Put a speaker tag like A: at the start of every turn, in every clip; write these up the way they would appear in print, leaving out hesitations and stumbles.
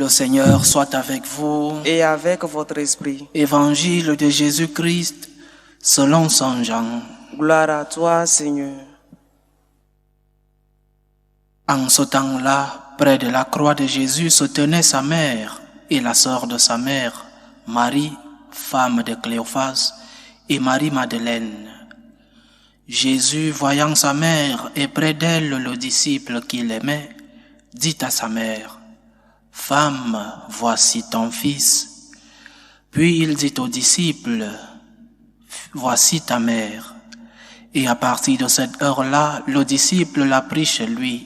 A: Le Seigneur soit avec vous.
B: Et avec votre esprit.
A: Évangile de Jésus-Christ selon Saint Jean.
B: Gloire à toi, Seigneur.
A: En ce temps-là, près de la croix de Jésus se tenaient sa mère et la sœur de sa mère, Marie, femme de Cléophas, et Marie-Madeleine. Jésus, voyant sa mère et près d'elle le disciple qu'il aimait, dit à sa mère, « Femme, voici ton fils. » Puis il dit au disciple, « Voici ta mère. » Et à partir de cette heure-là, le disciple l'a pris chez lui.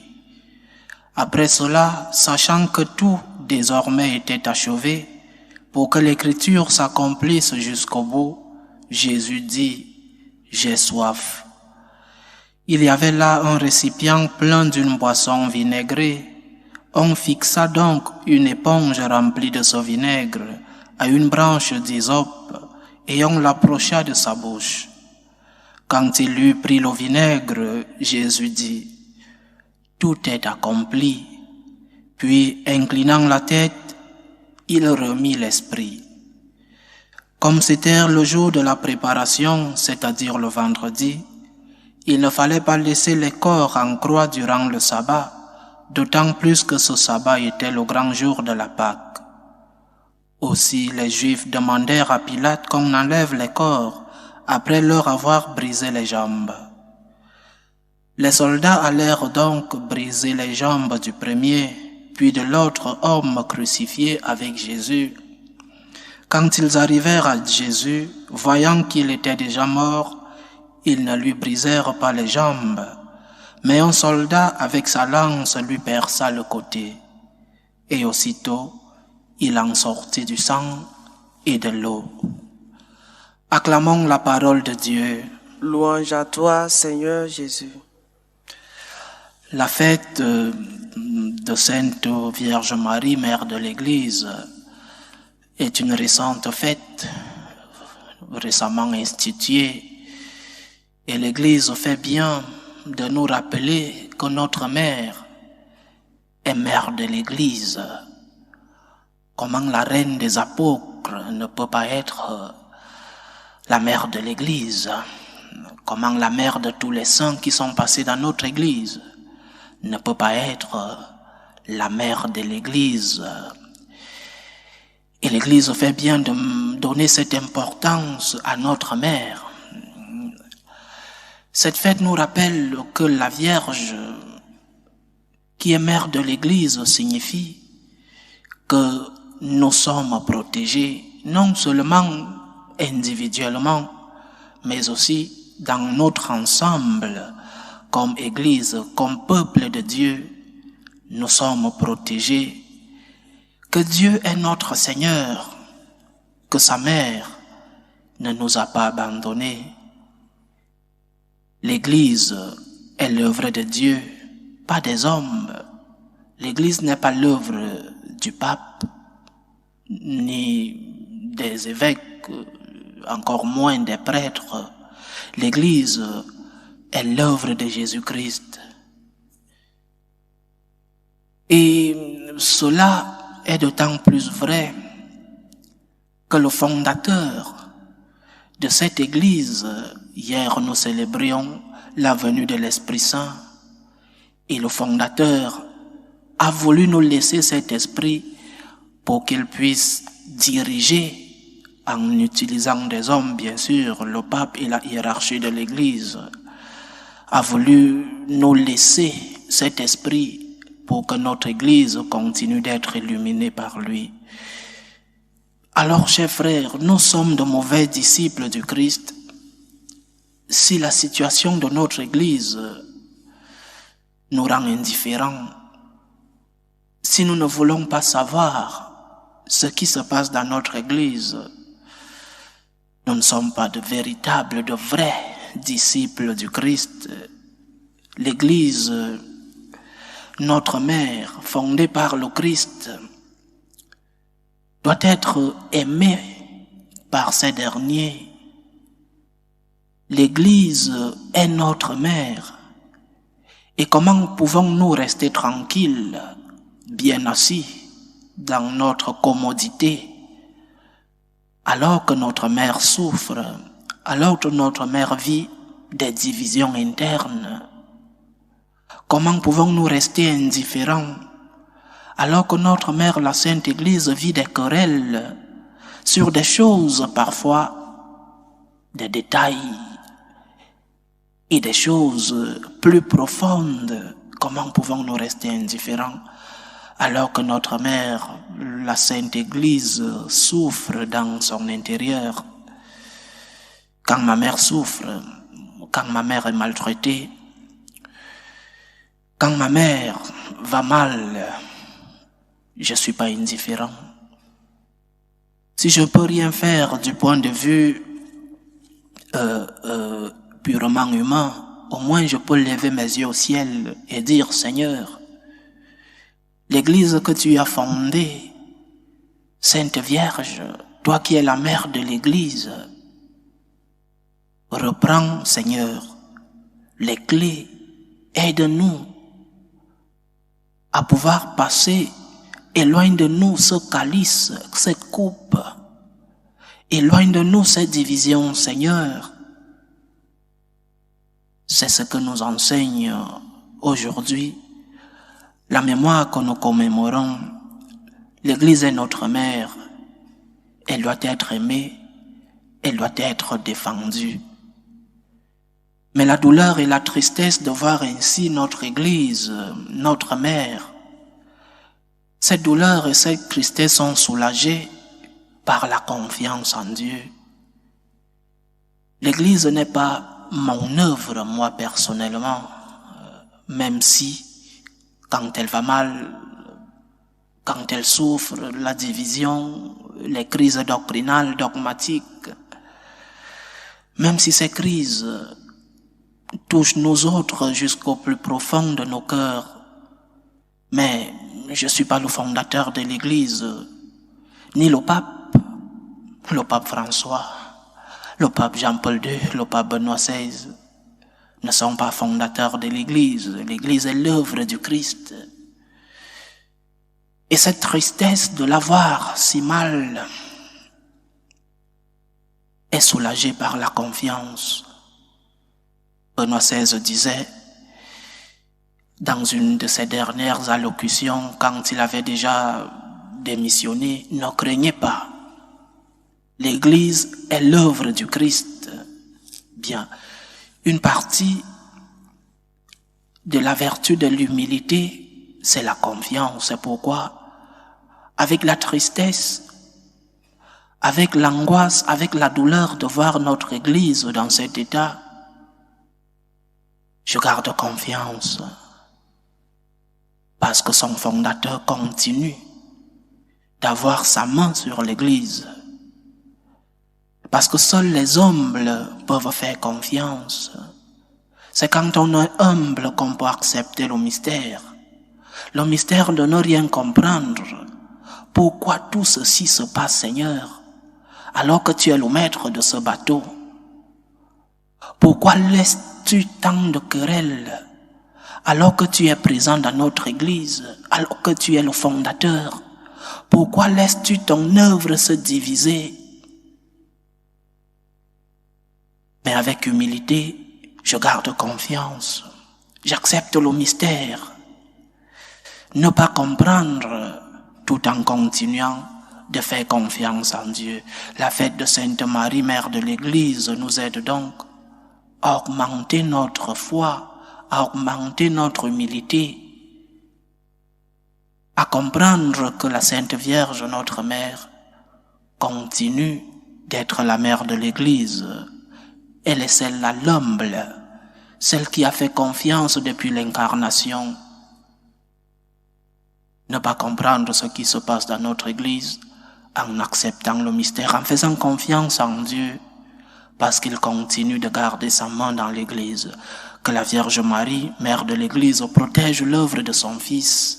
A: Après cela, sachant que tout désormais était achevé, pour que l'écriture s'accomplisse jusqu'au bout, Jésus dit, « J'ai soif. » Il y avait là un récipient plein d'une boisson vinaigrée. On fixa donc une éponge remplie de ce vinaigre à une branche d'hysope et on l'approcha de sa bouche. Quand il eut pris le vinaigre, Jésus dit, « Tout est accompli. » Puis, inclinant la tête, il remit l'esprit. Comme c'était le jour de la préparation, c'est-à-dire le vendredi, il ne fallait pas laisser les corps en croix durant le sabbat, d'autant plus que ce sabbat était le grand jour de la Pâque. Aussi, les Juifs demandèrent à Pilate qu'on enlève les corps après leur avoir brisé les jambes. Les soldats allèrent donc briser les jambes du premier, puis de l'autre homme crucifié avec Jésus. Quand ils arrivèrent à Jésus, voyant qu'il était déjà mort, ils ne lui brisèrent pas les jambes, mais un soldat avec sa lance lui perça le côté. Et aussitôt, il en sortit du sang et de l'eau. Acclamons la parole de Dieu.
B: Louange à toi, Seigneur Jésus.
A: La fête de Sainte Vierge Marie, Mère de l'Église, est une récente fête, récemment instituée, et l'Église fait bien de nous rappeler que notre Mère est Mère de l'Église. Comment la reine des apôtres ne peut pas être la mère de l'Église? Comment la mère de tous les saints qui sont passés dans notre Église ne peut pas être la mère de l'Église? Et l'Église fait bien de donner cette importance à notre mère. Cette fête nous rappelle que la Vierge, qui est mère de l'Église, signifie que nous sommes protégés, non seulement individuellement, mais aussi dans notre ensemble, comme Église, comme peuple de Dieu, nous sommes protégés, que Dieu est notre Seigneur, que sa mère ne nous a pas abandonnés. L'Église est l'œuvre de Dieu, pas des hommes. L'Église n'est pas l'œuvre du pape, ni des évêques, encore moins des prêtres. L'Église est l'œuvre de Jésus-Christ. Et cela est d'autant plus vrai que le fondateur de cette Église, hier nous célébrions la venue de l'Esprit Saint, et le fondateur a voulu nous laisser cet esprit pour qu'il puisse diriger, en utilisant des hommes bien sûr, le pape et la hiérarchie de l'Église, a voulu nous laisser cet esprit pour que notre Église continue d'être illuminée par lui. Alors, chers frères, nous sommes de mauvais disciples du Christ si la situation de notre Église nous rend indifférents, si nous ne voulons pas savoir ce qui se passe dans notre Église. Nous ne sommes pas de véritables, de vrais disciples du Christ. L'Église, notre mère, fondée par le Christ, doit être aimée par ces derniers. L'Église est notre mère. Et comment pouvons-nous rester tranquilles, bien assis, dans notre commodité, alors que notre mère souffre, alors que notre mère vit des divisions internes? Comment pouvons-nous rester indifférents alors que notre mère, la Sainte Église, vit des querelles sur des choses, parfois des détails et des choses plus profondes? Comment pouvons-nous rester indifférents alors que notre mère, la Sainte Église, souffre dans son intérieur? Quand ma mère souffre, quand ma mère est maltraitée, quand ma mère va mal, je ne suis pas indifférent. Si je ne peux rien faire du point de vue purement humain, au moins je peux lever mes yeux au ciel et dire: Seigneur, l'Église que tu as fondée, Sainte Vierge, toi qui es la mère de l'Église, reprends, Seigneur, les clés, aide-nous à pouvoir passer. Éloigne de nous ce calice, cette coupe. Éloigne de nous cette division, Seigneur. C'est ce que nous enseigne aujourd'hui la mémoire que nous commémorons. L'Église est notre mère. Elle doit être aimée. Elle doit être défendue. Mais la douleur et la tristesse de voir ainsi notre Église, notre mère, cette douleur et cette tristesse sont soulagées par la confiance en Dieu. L'Église n'est pas mon œuvre, moi personnellement, même si, quand elle va mal, quand elle souffre, la division, les crises doctrinales, dogmatiques, même si ces crises touchent nous autres jusqu'au plus profond de nos cœurs, mais je ne suis pas le fondateur de l'Église, ni le pape François, le pape Jean-Paul II, le pape Benoît XVI ne sont pas fondateurs de l'Église. L'Église est l'œuvre du Christ. Et cette tristesse de la voir si mal est soulagée par la confiance. Benoît XVI disait, dans une de ses dernières allocutions, quand il avait déjà démissionné: ne craignez pas, l'Église est l'œuvre du Christ. Bien, une partie de la vertu de l'humilité, c'est la confiance. C'est pourquoi, avec la tristesse, avec l'angoisse, avec la douleur de voir notre Église dans cet état, je garde confiance. Parce que son fondateur continue d'avoir sa main sur l'Église. Parce que seuls les humbles peuvent faire confiance. C'est quand on est humble qu'on peut accepter le mystère. Le mystère de ne rien comprendre. Pourquoi tout ceci se passe, Seigneur, alors que tu es le maître de ce bateau? Pourquoi laisses-tu tant de querelles alors que tu es présent dans notre Église, alors que tu es le fondateur? Pourquoi laisses-tu ton œuvre se diviser? Mais avec humilité, je garde confiance. J'accepte le mystère. Ne pas comprendre tout en continuant de faire confiance en Dieu. La fête de Sainte Marie, Mère de l'Église, nous aide donc à augmenter notre foi, à augmenter notre humilité, à comprendre que la Sainte Vierge, notre Mère, continue d'être la Mère de l'Église. Elle est celle-là, l'humble, celle qui a fait confiance depuis l'incarnation. Ne pas comprendre ce qui se passe dans notre Église en acceptant le mystère, en faisant confiance en Dieu, parce qu'il continue de garder sa main dans l'Église. Que la Vierge Marie, Mère de l'Église, protège l'œuvre de son Fils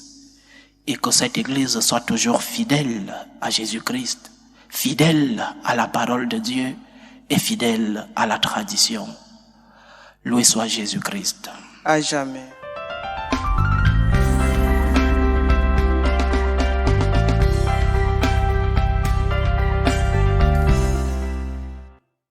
A: et que cette Église soit toujours fidèle à Jésus-Christ, fidèle à la parole de Dieu et fidèle à la tradition. Loué soit Jésus-Christ.
B: À jamais.